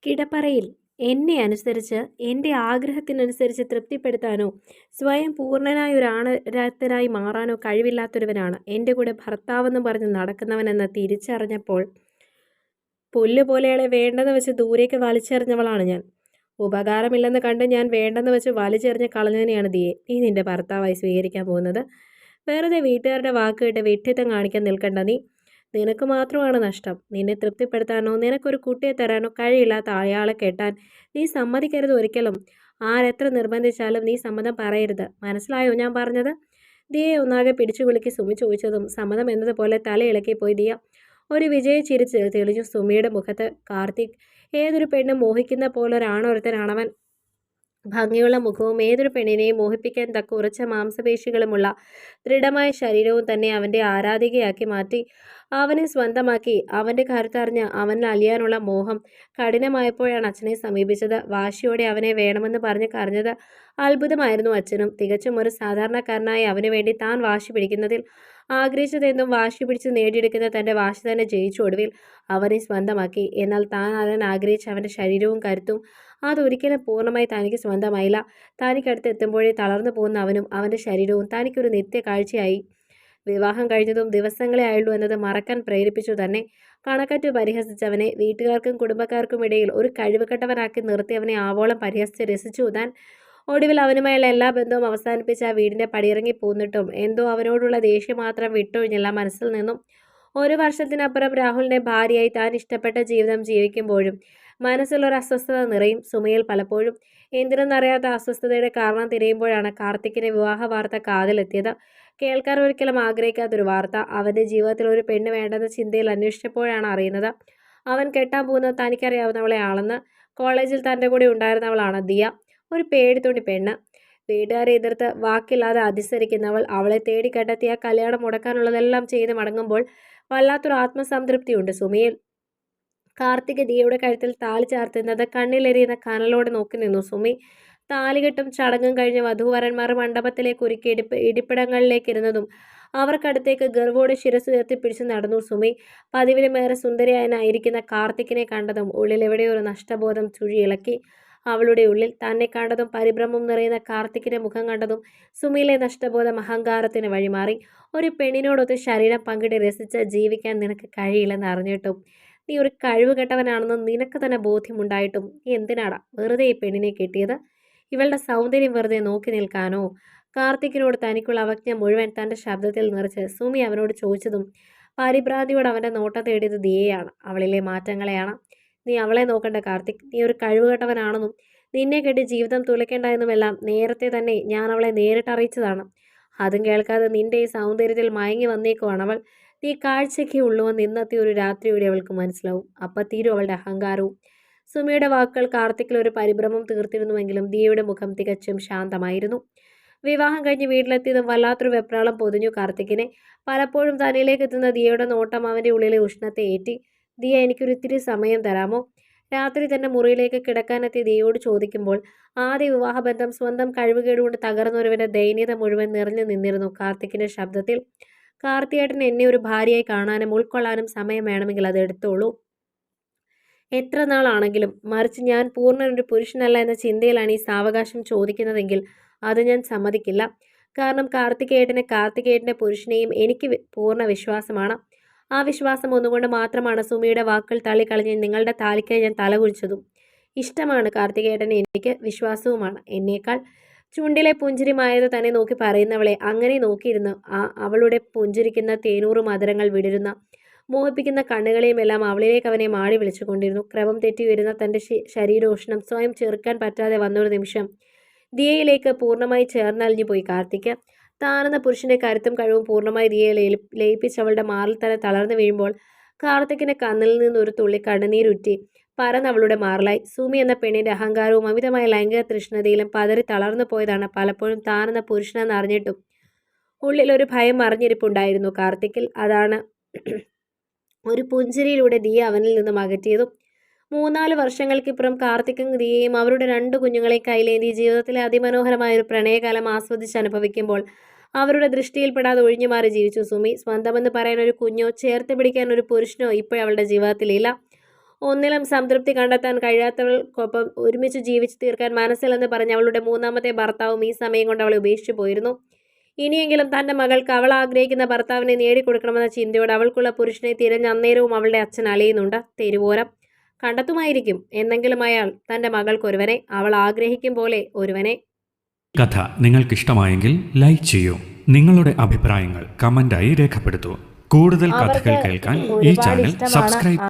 കിടപ്പറയിൽ എന്നെ അനുസരിച്ച് എൻ്റെ ആഗ്രഹത്തിനനുസരിച്ച് തൃപ്തിപ്പെടുത്താനോ സ്വയം പൂർണ്ണനായ ഒരു ആണരത്തനായി മാറാനോ കഴിവില്ലാത്തൊരുവനാണ് എൻ്റെ കൂടെ ഭർത്താവെന്ന് പറഞ്ഞ് നടക്കുന്നവനെന്ന് തിരിച്ചറിഞ്ഞപ്പോൾ പുല്ലുപോലെയാളെ വേണ്ടെന്ന് വെച്ച് ദൂരേക്ക് വലിച്ചെറിഞ്ഞവളാണ് ഞാൻ. ഉപകാരമില്ലെന്ന് കണ്ട് ഞാൻ വേണ്ടെന്ന് വെച്ച് വലിച്ചെറിഞ്ഞ് കളഞ്ഞതിനെയാണ് ദിയെ നീ നിന്റെ ഭർത്താവായി സ്വീകരിക്കാൻ പോകുന്നത്. വെറുതെ വീട്ടുകാരുടെ വാക്ക് കേട്ട് വിഡ്ഢിത്തം കാണിക്കാൻ നിൽക്കണ്ട നീ. നിനക്ക് മാത്രമാണ് നഷ്ടം. നിന്നെ തൃപ്തിപ്പെടുത്താനോ നിനക്കൊരു കുട്ടിയെ തരാനോ കഴിയില്ലാത്ത അയാളെ കെട്ടാൻ നീ സമ്മതിക്കരുത് ഒരിക്കലും. ആരെത്ര നിർബന്ധിച്ചാലും നീ സമ്മതം പറയരുത്. മനസ്സിലായോ ഞാൻ പറഞ്ഞത്? ദിയെ ഒന്നാകെ പിടിച്ചു കുലുക്കി സുമി ചോദിച്ചതും സമ്മതം എന്നതുപോലെ തലയിളക്കിപ്പോയി ദിയ. ഒരു വിജയ ചിരിച്ച് തെളിഞ്ഞു സുമിയുടെ മുഖത്ത്. കാർത്തിക് ഏതൊരു പെണ്ണും മോഹിക്കുന്ന പോലൊരാണൊരുത്തനാണവൻ. ഭംഗിയുള്ള മുഖവും ഏതൊരു പെണ്ണിനെയും മോഹിപ്പിക്കാൻ തക്ക ഉറച്ച മാംസപേശികളുമുള്ള ദൃഢമായ ശരീരവും തന്നെ അവൻ്റെ ആരാധികയാക്കി മാറ്റി. അവനെ സ്വന്തമാക്കി അവൻ്റെ കരുത്തറിഞ്ഞ് അവനിൽ അലിയാനുള്ള മോഹം കഠിനമായപ്പോഴാണ് അച്ഛനെ സമീപിച്ചത്. വാശിയോടെ അവനെ വേണമെന്ന് പറഞ്ഞ് കരഞ്ഞത്. അത്ഭുതമായിരുന്നു അച്ഛനും. തികച്ചും ഒരു സാധാരണക്കാരനായി അവന് വേണ്ടി താൻ വാശി പിടിക്കുന്നതിൽ. ആഗ്രഹിച്ചതെന്തും വാശി പിടിച്ച് നേടിയെടുക്കുന്ന തൻ്റെ വാശി തന്നെ ജയിച്ചു. ഒടുവിൽ അവനെ സ്വന്തമാക്കി. എന്നാൽ താൻ അറിയാൻ ആഗ്രഹിച്ച അവൻ്റെ ശരീരവും കരുത്തും അതൊരിക്കലും പൂർണ്ണമായി തനിക്ക് സ്വന്തമായില്ല. തനിക്കടുത്ത് എത്തുമ്പോഴേ തളർന്നു പോകുന്ന അവനും അവൻ്റെ ശരീരവും തനിക്കൊരു നിത്യ കാഴ്ചയായി. വിവാഹം കഴിഞ്ഞതും ദിവസങ്ങളെ ആയുള്ളൂ എന്നത് മറക്കാൻ പ്രേരിപ്പിച്ചു തന്നെ. കണക്കറ്റു പരിഹസിച്ചവനെ വീട്ടുകാർക്കും കുടുംബക്കാർക്കും ഇടയിൽ ഒരു കഴിവുകെട്ടവനാക്കി നിർത്തി അവനെ ആവോളം പരിഹസിച്ച് രസിച്ചു താൻ. ഒടുവിൽ അവനുമായുള്ള എല്ലാ ബന്ധവും അവസാനിപ്പിച്ച് ആ വീടിൻ്റെ പടിയിറങ്ങി പോന്നിട്ടും എന്തോ അവനോടുള്ള ദേഷ്യം മാത്രം വിട്ടൊഴിഞ്ഞില്ല മനസ്സിൽ നിന്നും. ഒരു വർഷത്തിനപ്പുറം രാഹുലിൻ്റെ ഭാര്യയായി താൻ ഇഷ്ടപ്പെട്ട ജീവിതം ജീവിക്കുമ്പോഴും മനസ്സിലൊരു അസ്വസ്ഥത നിറയും സുമയിൽ പലപ്പോഴും. എന്തിനെന്നറിയാത്ത അസ്വസ്ഥതയുടെ കാരണം തിരയുമ്പോഴാണ് കാർത്തിക്കിൻ്റെ വിവാഹ വാർത്ത കാതിലെത്തിയത്. കേൾക്കാൻ ഒരിക്കലും ആഗ്രഹിക്കാത്തൊരു വാർത്ത. അവൻ്റെ ജീവിതത്തിൽ ഒരു പെണ്ണ് വേണ്ടെന്ന ചിന്തയിൽ അന്വേഷിച്ചപ്പോഴാണ് അറിയുന്നത് അവൻ കെട്ടാൻ പോകുന്നത് തനിക്കറിയാവുന്നവളെ ആളെന്ന്. കോളേജിൽ തൻ്റെ കൂടെ ഉണ്ടായിരുന്നവളാണ് ദിയ. ഒരു പേടിത്തൊണ്ടി പെണ്ണ്. വീട്ടുകാരെ എതിർത്ത് വാക്കില്ലാതെ അതിസരിക്കുന്നവൾ. അവളെ തേടി കണ്ടെത്തിയ കല്യാണം മുടക്കാനുള്ളതെല്ലാം ചെയ്ത് മടങ്ങുമ്പോൾ വല്ലാത്തൊരു ആത്മസംതൃപ്തിയുണ്ട് സുമിയിൽ. കാർത്തിക് ദിയയുടെ കഴുത്തിൽ താലി ചാർത്തുന്നത് കണ്ണിലെറിയുന്ന കനലോടെ നോക്കി നിന്നു സുമി. താലികെട്ടും ചടങ്ങും കഴിഞ്ഞ് വധൂവരന്മാർ മണ്ഡപത്തിലേക്ക് ഒരുക്കി ഇരിപ്പിടങ്ങളിലേക്ക് ഇരുന്നതും അവർക്കടുത്തേക്ക് ഗർവോടെ ശിരസ് ഉയർത്തിപ്പിടിച്ച് നടന്നു സുമി. പതിവിലുമേറെ സുന്ദരിയായിരിക്കുന്ന കാർത്തിക്കിനെ കണ്ടതും ഉള്ളിൽ എവിടെയൊരു നഷ്ടബോധം ചുഴിയിളക്കി. അവളുടെ ഉള്ളിൽ തന്നെ കണ്ടതും പരിഭ്രമം നിറയുന്ന കാർത്തിക്കിന്റെ മുഖം കണ്ടതും സുമിയിലെ നഷ്ടബോധം അഹങ്കാരത്തിന് വഴിമാറി. ഒരു പെണ്ണിനോടൊത്ത് ശരീരം പങ്കിട്ട് രസിച്ച് ജീവിക്കാൻ നിനക്ക് കഴിയില്ലെന്ന് അറിഞ്ഞിട്ടും നീ ഒരു കഴിവുകെട്ടവനാണെന്ന് നിനക്ക് തന്നെ ബോധ്യമുണ്ടായിട്ടും നീ എന്തിനാടാ വെറുതെ ഈ പെണ്ണിനെ കെട്ടിയത്? ഇവളുടെ സൗന്ദര്യം വെറുതെ നോക്കി നിൽക്കാനോ? കാർത്തിക്കിനോട് തനിക്കുള്ള അവജ്ഞ മുഴുവൻ തൻ്റെ ശബ്ദത്തിൽ നിറച്ച് സുമി അവനോട് ചോദിച്ചതും പരിഭ്രാന്തിയോട് അവൻ്റെ നോട്ടം തേടിയത് ദിയയാണ്. അവളിലെ മാറ്റങ്ങളെയാണ്. നീ അവളെ നോക്കണ്ട കാർത്തിക്. നീ ഒരു കഴിവുകെട്ടവനാണെന്നും നിന്നെ കെട്ടി ജീവിതം തുലയ്ക്കേണ്ട എന്നുമെല്ലാം നേരത്തെ തന്നെ ഞാൻ അവളെ നേരിട്ടറിയിച്ചതാണ്. അതും കേൾക്കാതെ നിന്റെ ഈ സൗന്ദര്യത്തിൽ മയങ്ങി വന്നേക്കുവാണ് അവൾ. നീ കാഴ്ചയ്ക്ക് ഉള്ളുവെന്ന് ഇന്നത്തെ ഒരു രാത്രിയോടെ അവൾക്ക് മനസ്സിലാവും. അപ്പം തീരും അവളുടെ അഹങ്കാരവും. സുമിയുടെ വാക്കുകൾ കാർത്തിക്കിൽ ഒരു പരിഭ്രമം തീർത്തിരുന്നുവെങ്കിലും ദിയയുടെ മുഖം തികച്ചും ശാന്തമായിരുന്നു. വിവാഹം കഴിഞ്ഞ് വീട്ടിലെത്തിയതും വല്ലാത്തൊരു വെപ്രാളം പൊതിഞ്ഞു കാർത്തിക്കിനെ. പലപ്പോഴും തന്നിലേക്ക് എത്തുന്ന ദിയയുടെ നോട്ടം അവൻ്റെ ഉള്ളിലെ ഉഷ്ണത്തെ ഏറ്റി. ദിയ, എനിക്കൊരു ഇത്തിരി സമയം തരാമോ? രാത്രി തൻ്റെ മുറിയിലേക്ക് കിടക്കാനെത്തിയ ദിയയോട് ചോദിക്കുമ്പോൾ ആദ്യ വിവാഹബന്ധം സ്വന്തം കഴിവുകേടുകൊണ്ട് തകർന്നൊരുവൻ്റെ ദയനീയത മുഴുവൻ നിറഞ്ഞു നിന്നിരുന്നു കാർത്തിക്കിൻ്റെ ശബ്ദത്തിൽ. കാർത്തിയേട്ടൻ എന്നെ ഒരു ഭാര്യയായി കാണാനും ഉൾക്കൊള്ളാനും സമയം വേണമെങ്കിൽ അത് എടുത്തോളൂ. എത്ര നാളാണെങ്കിലും. മറിച്ച് ഞാൻ പൂർണ്ണനൊരു പുരുഷനല്ല എന്ന ചിന്തയിലാണ് ഈ സാവകാശം ചോദിക്കുന്നതെങ്കിൽ അത് ഞാൻ സമ്മതിക്കില്ല. കാരണം കാർത്തികേയൻ്റെ പുരുഷനെയും എനിക്ക് പൂർണ്ണ വിശ്വാസമാണ്. ആ വിശ്വാസം ഒന്നുകൊണ്ട് മാത്രമാണ് സുമിയുടെ വാക്കുകൾ തള്ളിക്കളഞ്ഞ് നിങ്ങളുടെ താലിക്കായി ഞാൻ തലകുനിച്ചതും. ഇഷ്ടമാണ് കാർത്തികേയനെ എനിക്ക്, വിശ്വാസവുമാണ്. എന്നേക്കാൾ ചുണ്ടിലെ പുഞ്ചിരി മായത് തന്നെ നോക്കി പറയുന്നവളെ അങ്ങനെ നോക്കിയിരുന്ന് അവളുടെ പുഞ്ചിരിക്കുന്ന തേനൂറ് മധുരങ്ങൾ വിടരുന്ന മോഹിപ്പിക്കുന്ന കണ്ണുകളെയുമെല്ലാം അവളിലേക്ക് അവനെ മാടി വിളിച്ചുകൊണ്ടിരുന്നു. ക്രമം തെറ്റി വരുന്ന തൻ്റെ ശരീരോഷ്ണം സ്വയം ചെറുക്കാൻ പറ്റാതെ വന്നൊരു നിമിഷം ദിയയിലേക്ക് പൂർണ്ണമായി ചേർന്നലിഞ്ഞു പോയി കാർത്തിക്. താനെന്ന പുരുഷന്റെ കരുത്തും കഴിവും പൂർണ്ണമായി ദിയയെ ലയിപ്പിച്ച് അവളുടെ മാറിൽ തന്നെ തളർന്നു വീഴുമ്പോൾ കാർത്തിക്കിന്റെ കണ്ണിൽ നിന്നൊരു തുള്ളി കണ്ണുനീരുറ്റി പരന്നവളുടെ മാറിലായി. സുമി എന്ന പെണ്ണിന്റെ അഹങ്കാരവും അമിതമായ ലൈംഗിക തൃഷ്ണതയിലും പതറി തളർന്നു പോയതാണ് പലപ്പോഴും താനെന്ന പുരുഷനെന്ന് അറിഞ്ഞിട്ടും ഉള്ളിലൊരു ഭയം മറിഞ്ഞിരിപ്പുണ്ടായിരുന്നു കാർത്തിക്കിൽ. അതാണ് ഒരു പുഞ്ചിരിയിലൂടെ ദിയ അവനിൽ നിന്നും അകറ്റിയതും. 3-4 വർഷങ്ങൾക്കിപ്പുറം കാർത്തിക്കും ദിയയും അവരുടെ 2 കുഞ്ഞുങ്ങളെ കൈലേന്തി ജീവിതത്തിലെ അതിമനോഹരമായൊരു പ്രണയകാലം ആസ്വദിച്ചനുഭവിക്കുമ്പോൾ അവരുടെ ദൃഷ്ടിയിൽപ്പെടാതെ ഒഴിഞ്ഞുമാറി ജീവിച്ചു സുമി. സ്വന്തമെന്ന് പറയാൻ ഒരു കുഞ്ഞോ ചേർത്ത് പിടിക്കാൻ ഒരു പുരുഷനോ ഇപ്പോഴവളുടെ ജീവിതത്തിലില്ല. ഒന്നിലും സംതൃപ്തി കണ്ടെത്താൻ കഴിയാത്തവൾക്കൊപ്പം ഒരുമിച്ച് ജീവിച്ചു തീർക്കാൻ മനസ്സിലെന്ന് പറഞ്ഞ അവളുടെ മൂന്നാമത്തെ ഭർത്താവും ഈ സമയം കൊണ്ട് അവളെ ഉപേക്ഷിച്ചു പോയിരുന്നു. ഇനിയെങ്കിലും തൻ്റെ മകൾക്ക് അവൾ ആഗ്രഹിക്കുന്ന ഭർത്താവിനെ നേടിക്കൊടുക്കണമെന്ന ചിന്തയോടെ അവൾക്കുള്ള പുരുഷനെ തിരഞ്ഞ് അന്നേരവും അവളുടെ അച്ഛൻ അലയുന്നുണ്ട്. തെരുവോരം കണ്ടെത്തുമായിരിക്കും എന്നെങ്കിലും അയാൾ തൻ്റെ മകൾക്കൊരുവനെ, അവൾ ആഗ്രഹിക്കും പോലെ ഒരുവനെ. കഥ നിങ്ങൾക്കിഷ്ടമായെങ്കിൽ ലൈക്ക് ചെയ്യൂ. നിങ്ങളുടെ അഭിപ്രായങ്ങൾ കമൻ്റായി രേഖപ്പെടുത്തൂ. കൂടുതൽ കഥകൾ കേൾക്കാൻ ഈ ചാനൽ സബ്സ്ക്രൈബ്